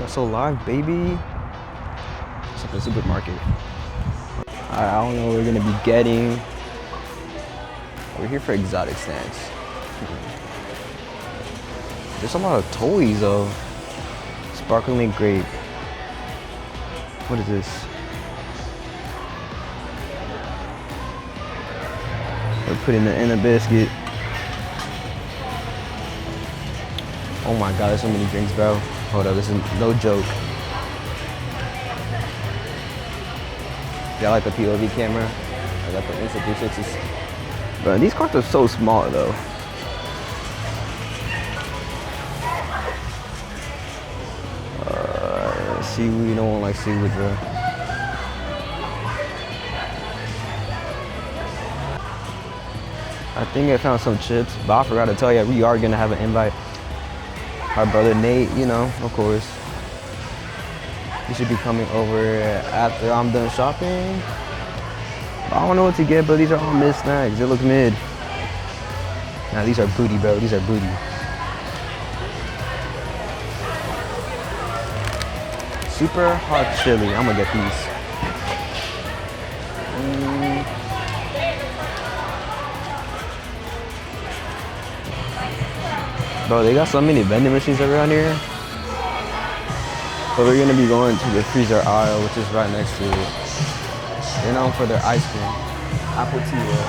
So live, baby. It's like a supermarket. I don't know what we're gonna be getting. We're here for exotic snacks. There's a lot of toys though. Sparkling grape. What is this? We're putting it in a biscuit. Oh my god, there's so many drinks, bro. Hold up, this is no joke. Got like the POV camera. I got the Insta360s. Bro, these carts are so small though. Seaweed, no one likes seaweed, bro. I think I found some chips, but I forgot to tell you, we are gonna have an invite. Our brother Nate, you know, of course. He should be coming over after I'm done shopping. I don't know what to get, but these are all mid snacks. They look mid. Nah, these are booty, bro. These are booty. Super hot chili. I'm gonna get these. Bro, they got so many vending machines around here. But we're gonna be going to the freezer aisle, which is right next to it. They're known for their ice cream. Apple tea roll.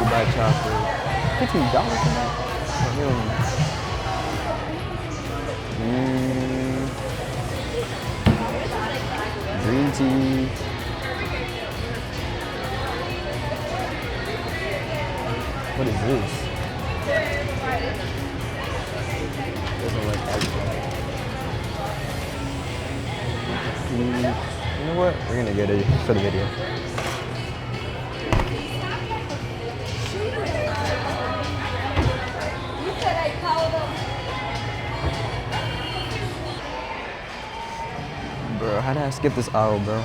Dubai chocolate. $15 for that? Green tea. What is this? Doesn't like ice cream. You know what? We're gonna get it for the video. Bro, how did I skip this aisle, bro?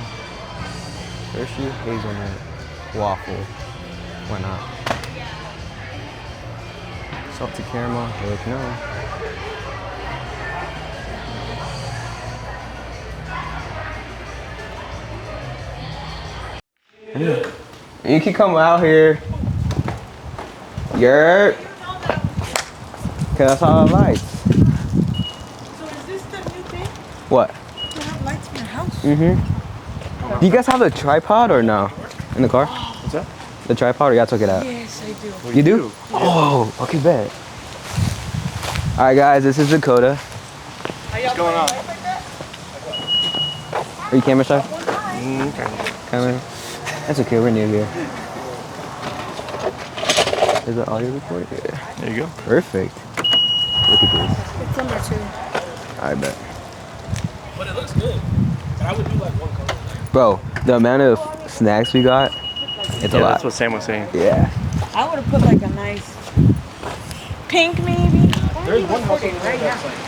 Hershey hazelnut waffle. Why not? Salted caramel. Heck no. You can come out here. Cause that's all I like. So is this the new thing? What? You have lights in your house? Mm-hmm. Do you guys have a tripod or no? In the car? What's that? The tripod, or y'all took it out? Yes, I do. You do? Oh, okay, bet. All right, guys, this is Dakota. What's going on? Are you camera shy? Okay. Camera? That's okay, we're new here. Is the audio recording? Yeah. There you go. Perfect. Look at this. It's number 2. I bet. But it looks good. And I would do like one color. Bro, the amount of snacks we got, it's a lot. That's what Sam was saying. Yeah. I would have put like a nice pink maybe. There's one house over there that's like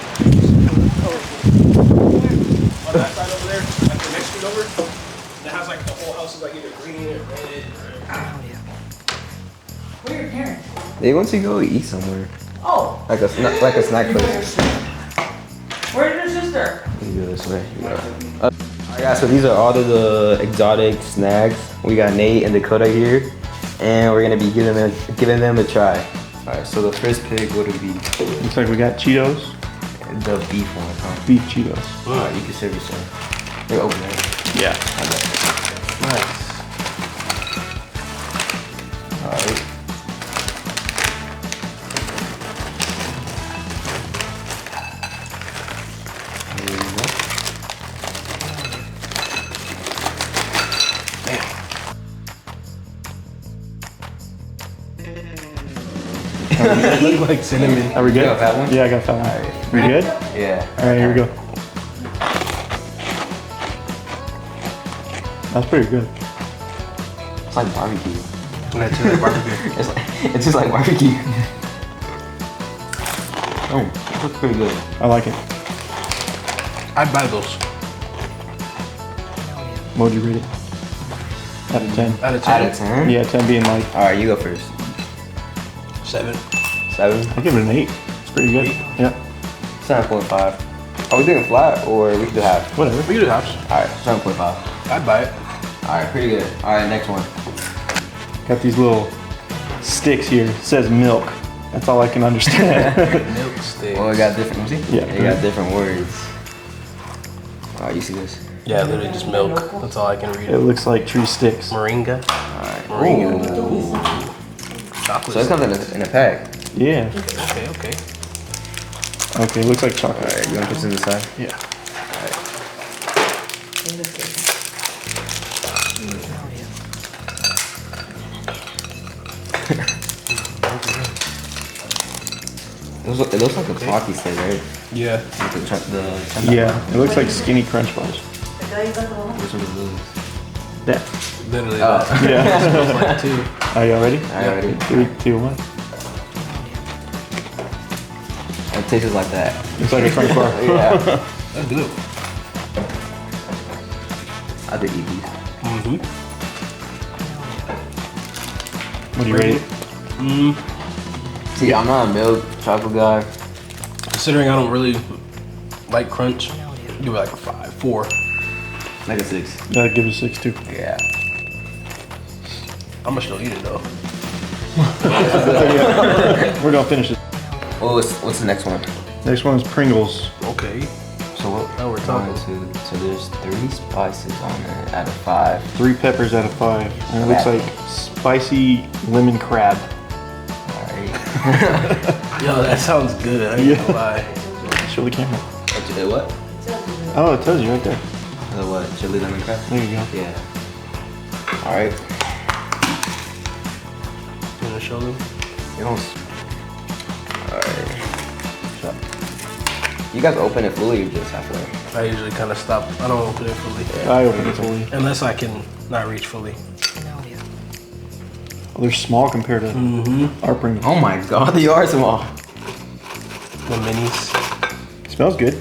on that side over there, like the next street over, that has like the whole house is like either green or red. Where are your parents? They want to go eat somewhere. Oh, Like a snack place. where's your sister? You go this way. Yeah. Alright guys, so these are all of the exotic snacks. We got Nate and Dakota here, and we're gonna be giving them a try. Alright, so the first pick would be Looks like we got Cheetos. the beef one, huh? Beef Cheetos. Alright, you can serve yourself. They're open there. Yeah. Nice. Alright. There you go. Look like cinnamon. Are we good? You got that one? Yeah, I got that one. Alright. We good? Yeah. All right, here we go. That's pretty good. It's like barbecue. That's like barbecue. It's just like barbecue. Oh, it looks pretty good. I like it. I'd buy those. What would you rate it? Out of 10. Out of 10. Out of 10? Yeah, 10 being like, Alright, you go first. 7. 7? I'll give it an 8. It's pretty good. Yeah. 7.5. Are we doing flat or we can do half? Whatever. We can do halves. All right, 7.5. I'd buy it. All right, pretty good. All right, next one. Got these little sticks here. It says milk. That's all I can understand. Milk steak. Well, it got different. Let me see. Yeah. It got different words. All right, you see this? Yeah, literally just milk. That's all I can read. It looks like tree sticks. Moringa. All right. Moringa. Ooh. Chocolate. So it comes in a pack. Yeah. Okay, okay. Okay, looks like All chocolate. right, you want to put this in the side? Yeah. It looks like a Pocky stick, right? Yeah. Like the Yeah, it looks like skinny crunch bars. Which one is this? Yeah. Literally Oh. that. Yeah. Smells like it too. Are y'all ready? All right, ready? 3, 2, 1. It tastes like that. It's like a crunch bar. Yeah. That's good. I did eat these. Mm-hmm. What are you ready? See, I'm not a milk chocolate guy. Considering I don't really like crunch, give it like a 5, 4. Like a 6. That gives a 6 too. Yeah. I'm gonna still eat it though. We're gonna finish it. Oh, what's the next one? Next one is Pringles. Okay. So what? Now we're talking. 1, 2. So there's 3 spices on there out of 5. 3 peppers out of 5. And it looks like spicy lemon crab. Alright. Yo, that sounds good. I ain't gonna lie. Show the camera. What? Oh, it tells you right there. The what? Chili lemon crab? There you go. Yeah. Alright. You wanna show them? You don't. Alright. You guys open it fully or just halfway? I usually kind of stop. I don't open it fully. I opened it fully. Unless I can not reach fully. Oh, they're small compared to our Pringles. Oh my god, they are small. The minis. Smells good.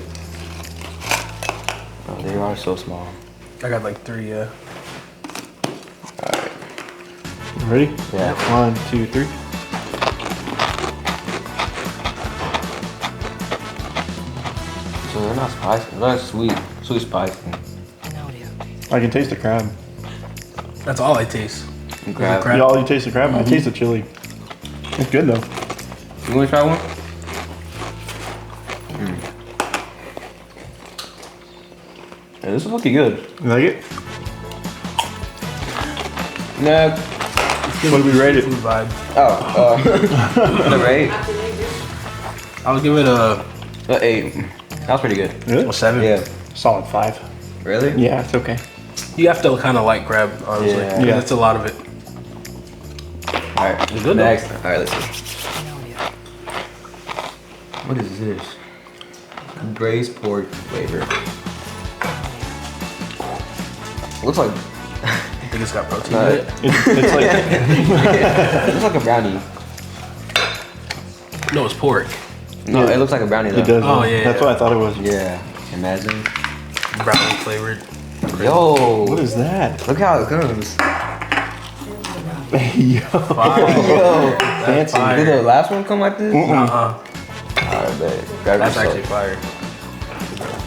Oh, they are so small. I got like 3, yeah. Alright. You ready? Yeah. 1, 2, 3. So they're not spicy. They're not sweet. Sweet spicy. I can taste the crab. That's all I taste. And crab. crab. Y'all, you taste the crab? I taste the chili. It's good though. You want to try one? Yeah, this is looking good. You like it? No. What do we rate it? Food vibe. Oh, the rate? I'll give it a 8. That was pretty good. Really? 7. Yeah. Solid 5. Really? Yeah, it's okay. You have to kind of like crab, honestly. Yeah. Yeah. Yeah. It's a lot of it. Alright. It's good, Next. Alright, let's see. What is this? Braised pork flavor. Looks like I think it's got protein No, in it. It's like it looks like a brownie. No, it's pork. No, Yeah. it looks like a brownie though. it does. Oh, yeah, That's yeah. what I thought it was. Yeah. Imagine. Brownie flavored. Yo. What is that? Look how it comes. Yo. Yo. Fancy. fire. Did the last one come like this? Uh-huh. Alright, bet. Grab That's yourself. actually fire.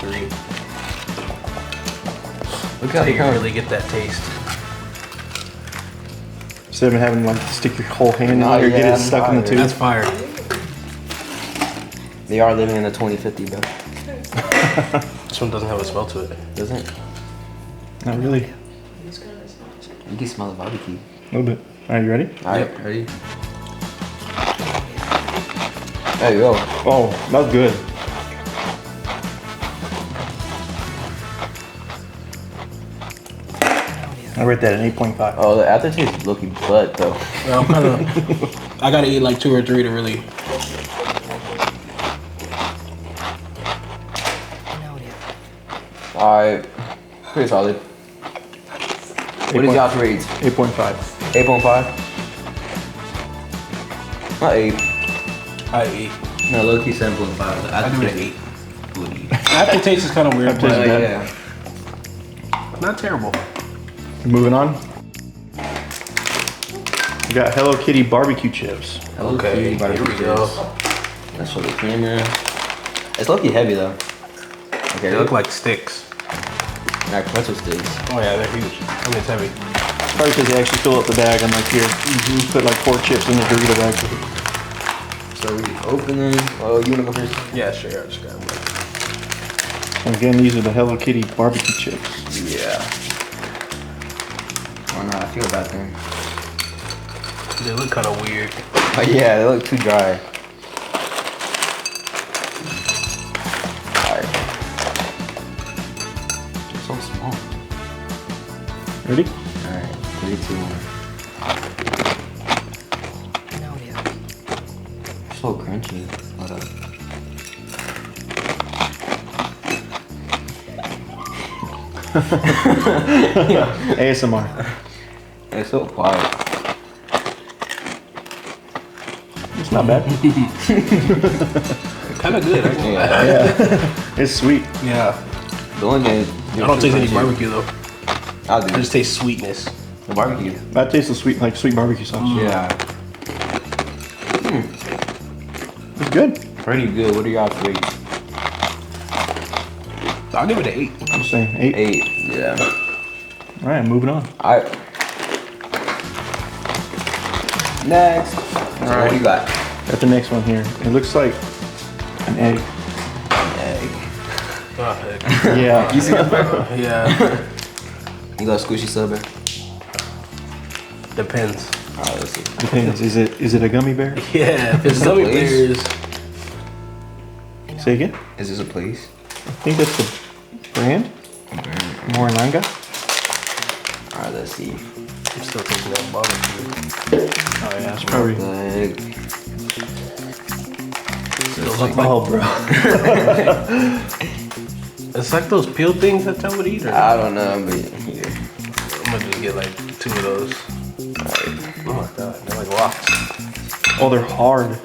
3. Look So how you it can comes. really get that taste. Instead of having like stick your whole hand in No, there, get yeah, it stuck in the fire. tube. That's fire. They are living in the 2050, bro. This one doesn't have a smell to it. Doesn't it? Not really. You can smell the barbecue. A little bit. Are you ready? Alright, ready? There you go. Oh, that's good. I rate that an 8.5. Oh, the aftertaste is looking butt though. Well, I'm kind of. I gotta eat like 2 or 3 to really. Alright. Pretty solid. What is y'all's rates? 8.5. 8.5? Not 8. I eat. No, low key 7.5. I give it an 8. Booty. Aftertaste is kind of weird, Aftertaste but is Yeah. not terrible. Moving on. We got Hello Kitty barbecue chips. Hello Okay, Kitty here barbecue we go. chips. Let's show the camera. It's low key heavy though. Okay. They look like sticks. Like pretzel sticks. Oh yeah, they're huge. I mean, it's heavy. Probably because they actually fill up the bag. I'm like, here, put like 4 chips in the Dorito bag. So we open them. Oh, you wanna go first? Yeah, sure. I just got one. And again, these are the Hello Kitty barbecue chips. Yeah. Oh no, I feel bad then. They look kind of weird. Oh yeah, they look too dry. Alright. They're so small. Ready? Alright, 3, 2, 1. So crunchy. Hold up. ASMR. It's so quiet. It's not bad. Kind of good. Actually. Yeah. It's sweet. Yeah. The only thing. I don't taste any barbecue though. I'll I do just taste sweetness. the barbecue. That tastes sweet, like sweet barbecue sauce. Yeah. It's good. Pretty good. What are y'all rate? I'll give it an 8. I'm saying 8. 8. Yeah. All right, moving on. Next. So what do you got? Got the next one here. It looks like an egg. Egg. Oh, heck. Yeah. You see that? Yeah. You got squishy silver? Depends. Alright, let's see. Depends. Is it a gummy bear? Yeah. If it's Is it gummy Lay's? bears. Say again. Is this a place? I think that's the brand. Morinanga. Alright, let's see. I'm still thinking about barbecue. Oh yeah, it's probably. Like, Those look like, Oh, bro. it's like those peel things that I would eat. Or I don't know, but here. I'm gonna just get like 2 of those. Oh my god, they're like rocks. Oh, they're hard.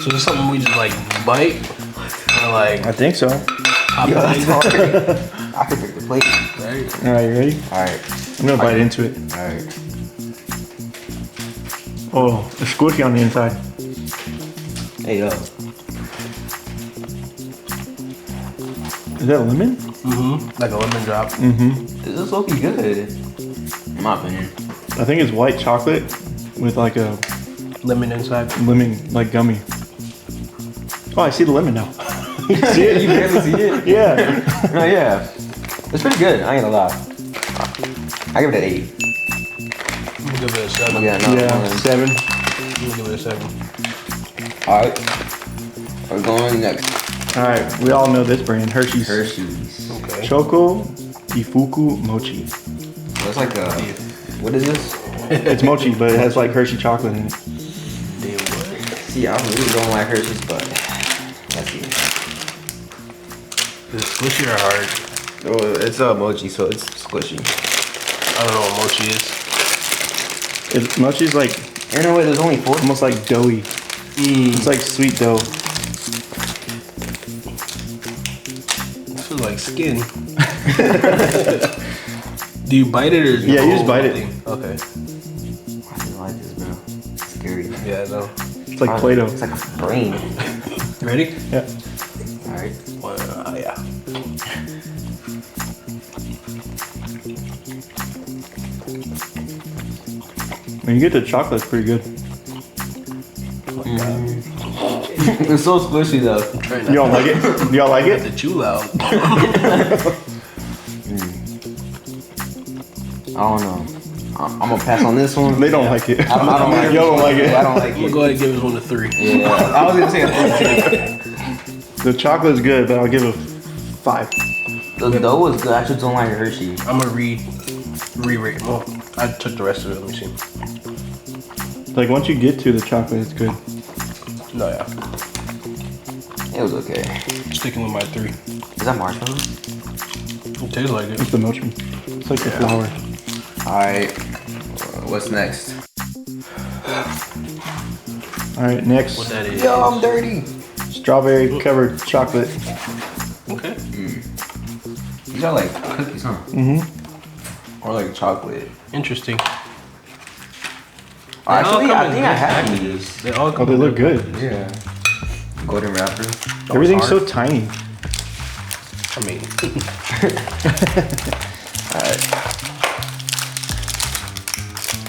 So is something we just like bite? Or like I think so. pop Yo, it that's in? hard. I can pick the plate. Right? All right, you ready? Alright. I'm gonna bite into it. Alright. Oh, it's squishy on the inside. Hey, yo. Is that lemon? Mm-hmm. Like a lemon drop. This is looking good. In my opinion. I think it's white chocolate with like a Lemon inside. lemon like gummy. Oh, I see the lemon now. You see it? You barely see it? Yeah. Oh, yeah. It's pretty good, I ain't gonna lie. I give it an 8. I'm gonna give it a 7. Yeah, no. Yeah, 7. I'm gonna give it a 7. Alright. We're going next. All right, we all know this brand, Hershey's. Hershey's. Okay. Choco Ifuku Mochi. It's like a. What is this? It's mochi, but it has like Hershey chocolate in it. Damn, what? See, I really don't like Hershey's, but. Let's see. Is it squishy or hard? Oh, it's a mochi, so it's squishy. I don't know what mochi is. Mochi's like You know what? There's only 4. almost like doughy. It's like sweet dough. This feels like skin. Do you bite it or? Is it Yeah, the you just whole bite it. thing? Okay. I don't like this, bro. It's scary. Yeah, I know. It's like Play-Doh. It's like a brain. Ready? Yeah. Alright. Yeah. When you get the chocolate, it's pretty good. It's so squishy though. You don't like it? You all like it? The chew loud. I don't know. I'm gonna pass on this one. They don't like it. I don't like it. Y'all don't like it. I don't like I'm gonna it. go ahead and give this one a 3. Yeah. I was gonna say a 3. The chocolate's good, but I'll give it 5. The dough is good. I just don't like Hershey. I'm gonna re-rate. Well, I took the rest of it. Let me see. Like once you get to the chocolate, it's good. No, yeah. It was okay. Sticking with my 3. Is that marshmallow? It tastes like it. It's the mochi. It's like the flour. Alright. What's next? All right, next, What that is? Yo, I'm dirty. strawberry covered chocolate. Okay. These are like cookies, huh? Mm-hmm. Or like chocolate. Interesting. Actually, They all come I in think I good have packages. these. They all Oh, come they in look good. Yeah. Golden wrapper. Everything's hard. so tiny. I mean,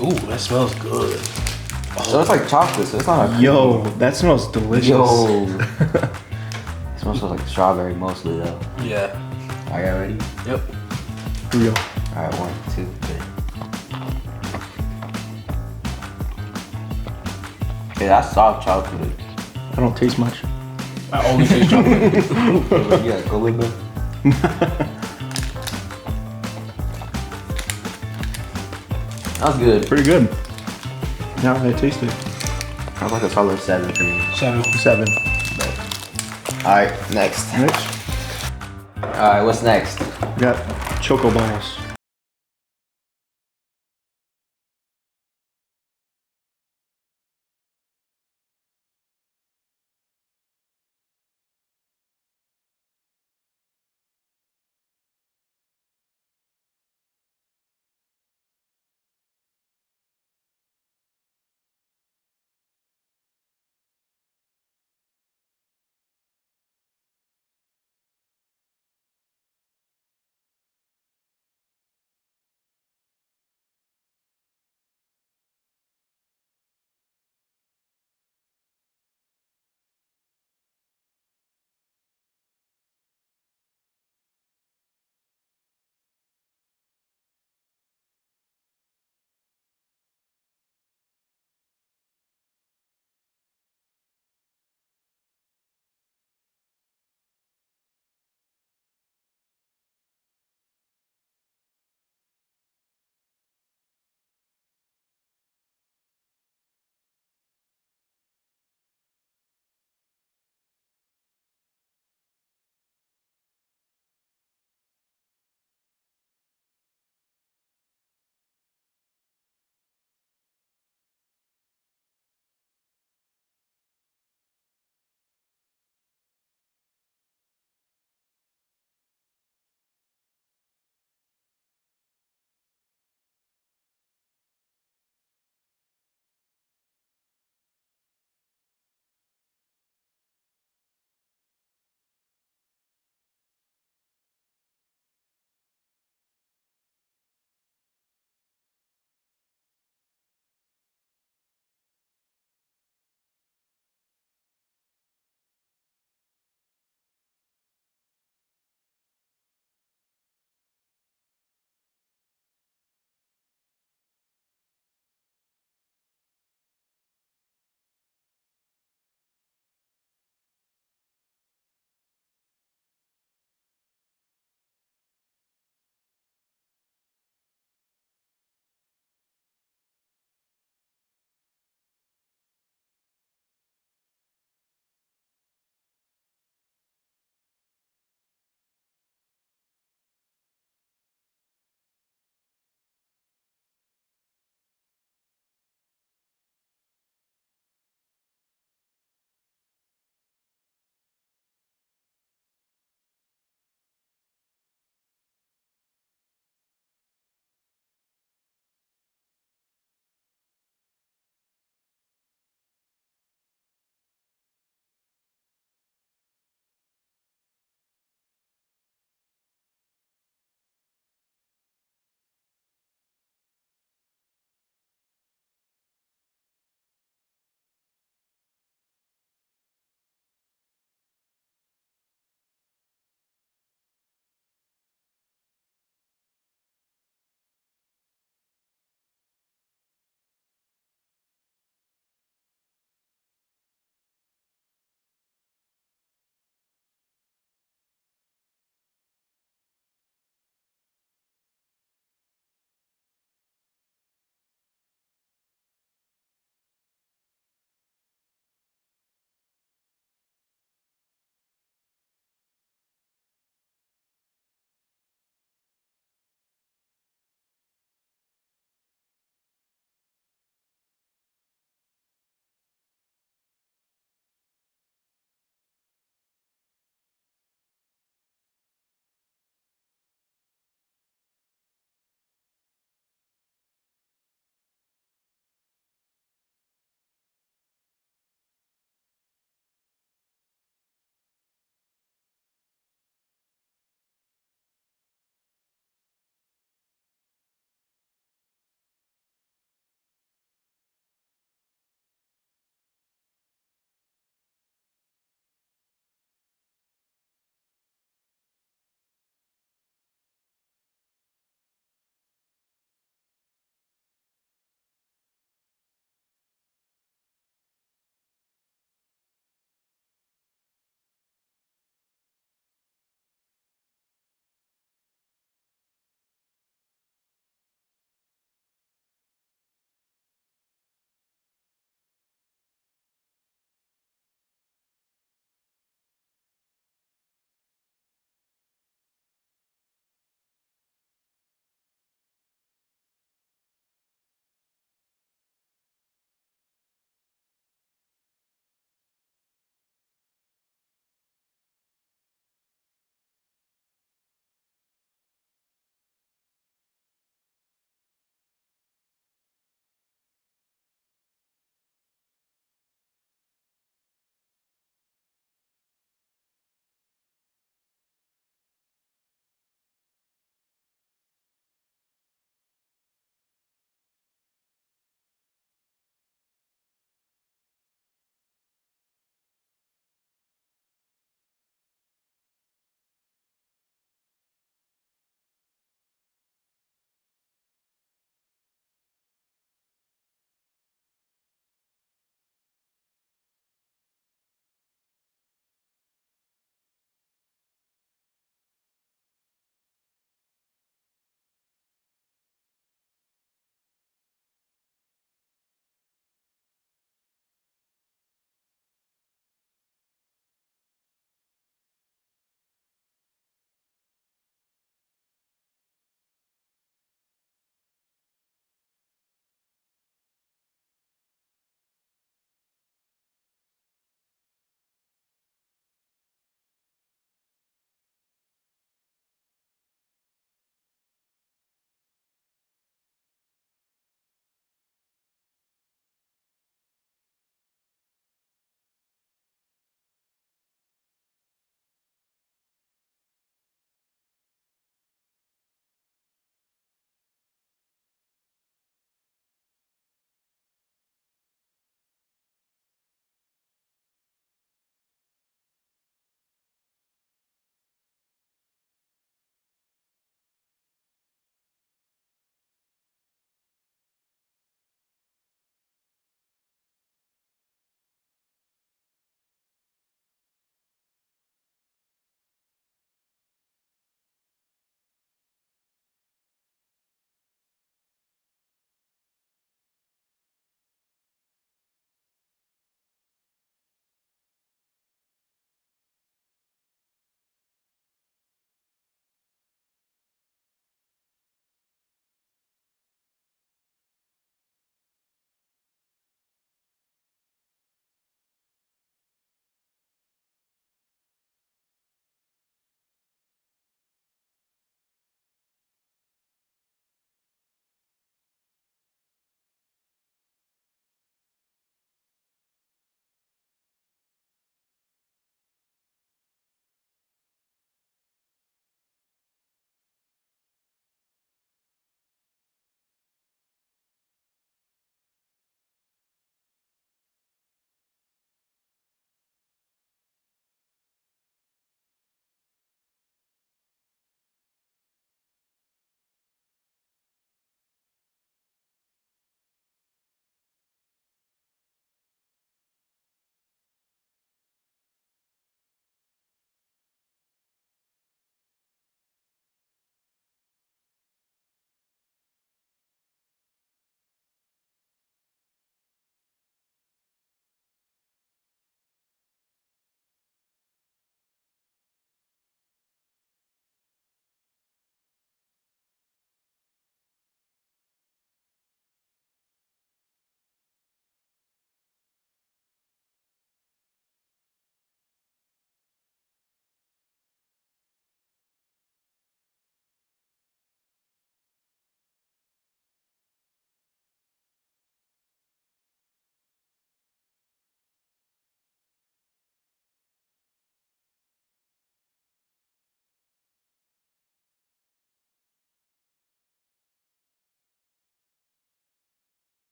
ooh, that smells good. So it's like chocolate, so it's not a Yo, that smells delicious. Yo. It smells like strawberry mostly though. Yeah. Are you ready? Yep. Real. Alright, 1, 2, 3. Okay, that's soft chocolate. I don't taste much. I only taste chocolate. Yeah, go with it. That's good. Pretty good. Now that I taste it. That's like a solid 7 for me. 7. Alright, next. Next, Alright, what's next? we got Choco Balls.